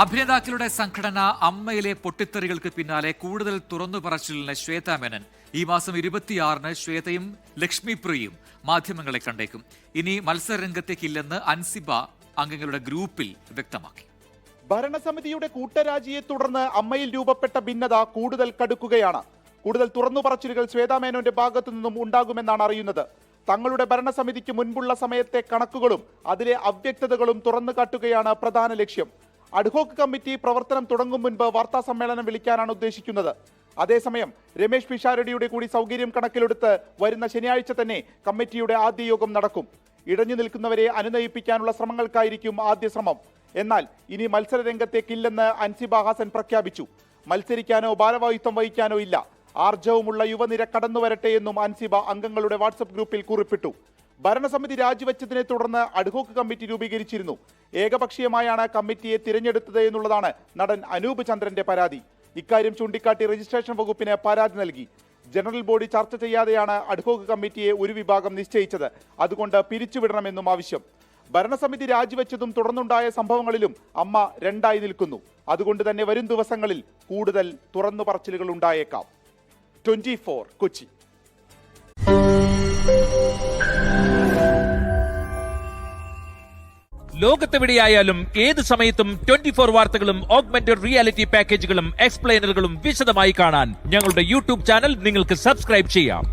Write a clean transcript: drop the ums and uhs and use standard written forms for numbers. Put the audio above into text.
അഭിനേതാക്കളുടെ സംഘടന അമ്മയിലെ പൊട്ടിത്തെറികൾക്ക് പിന്നാലെ കൂടുതൽ തുറന്നു പറച്ചിലിന് ശ്വേതാ മേനൻ. ഈ മാസം 26-ന് ശ്വേതയും ലക്ഷ്മിപ്രിയയും മാധ്യമങ്ങളെ കണ്ടേക്കും. ഇനി മത്സരരംഗത്തേക്കില്ലെന്ന് അൻസിബ അംഗങ്ങളുടെ ഗ്രൂപ്പിൽ വ്യക്തമാക്കി. ഭരണസമിതിയുടെ കൂട്ടരാജിയെ തുടർന്ന് അമ്മയിൽ രൂപപ്പെട്ട ഭിന്നത കൂടുതൽ കടുക്കുകയാണ്. കൂടുതൽ തുറന്നു പറച്ചിലുകൾ ശ്വേതാ മേനോന്റെ ഭാഗത്തു നിന്നും ഉണ്ടാകുമെന്നാണ് അറിയുന്നത്. തങ്ങളുടെ ഭരണസമിതിക്ക് മുൻപുള്ള സമയത്തെ കണക്കുകളും അതിലെ അവ്യക്തതകളും തുറന്നു കാട്ടുകയാണ് പ്രധാന ലക്ഷ്യം. അഡ്ഹോക്ക് കമ്മിറ്റി പ്രവർത്തനം തുടങ്ങും മുൻപ് വാർത്താ സമ്മേളനം വിളിക്കാനാണ് ഉദ്ദേശിക്കുന്നത്. അതേസമയം രമേശ് പിഷാരടിയുടെ കൂടി സൗകര്യം കണക്കിലെടുത്ത് വരുന്ന ശനിയാഴ്ച തന്നെ കമ്മിറ്റിയുടെ ആദ്യ യോഗം നടക്കും. ഇടഞ്ഞു നിൽക്കുന്നവരെ അനുനയിപ്പിക്കാനുള്ള ശ്രമങ്ങൾക്കായിരിക്കും ആദ്യ ശ്രമം. എന്നാൽ ഇനി മത്സര രംഗത്തേക്കില്ലെന്ന് അൻസിബ ഹസൻ പ്രഖ്യാപിച്ചു. മത്സരിക്കാനോ ഭാരവാഹിത്വം വഹിക്കാനോ ഇല്ല. ആർജവുമുള്ള യുവനിര കടന്നുവരട്ടെ എന്നും അൻസിബ അംഗങ്ങളുടെ വാട്സപ്പ് ഗ്രൂപ്പിൽ കുറിപ്പിട്ടു. ഭരണസമിതി രാജിവെച്ചതിനെ തുടർന്ന് അഡ്ഹോക്ക് കമ്മിറ്റി രൂപീകരിച്ചിരുന്നു. ഏകപക്ഷീയമായാണ് കമ്മിറ്റിയെ തിരഞ്ഞെടുത്തത് എന്നുള്ളതാണ് നടൻ അനൂപ് ചന്ദ്രന്റെ പരാതി. ഇക്കാര്യം ചൂണ്ടിക്കാട്ടി രജിസ്ട്രേഷൻ വകുപ്പിന് പരാതി നൽകി. ജനറൽ ബോഡി ചർച്ച ചെയ്യാതെയാണ് അഡ്ഹോക്ക് കമ്മിറ്റിയെ ഒരു വിഭാഗം നിശ്ചയിച്ചത്. അതുകൊണ്ട് പിരിച്ചുവിടണമെന്നും ആവശ്യം. ഭരണസമിതി രാജിവെച്ചതും തുടർന്നുണ്ടായ സംഭവങ്ങളിലും അമ്മ രണ്ടായി നിൽക്കുന്നു. അതുകൊണ്ട് തന്നെ വരും ദിവസങ്ങളിൽ കൂടുതൽ തുറന്നു പറച്ചിലുകൾ ഉണ്ടായേക്കാം. 24 കൊച്ചി. ലോകത്തെവിടെയായാലും ഏത് സമയത്തും 24 വാർത്തകളും ഓഗ്മെന്റഡ് റിയാലിറ്റി പാക്കേജുകളും എക്സ്പ്ലെയിനറുകളും വിശദമായി കാണാൻ ഞങ്ങളുടെ യൂട്യൂബ് ചാനൽ നിങ്ങൾക്ക് സബ്സ്ക്രൈബ് ചെയ്യാം.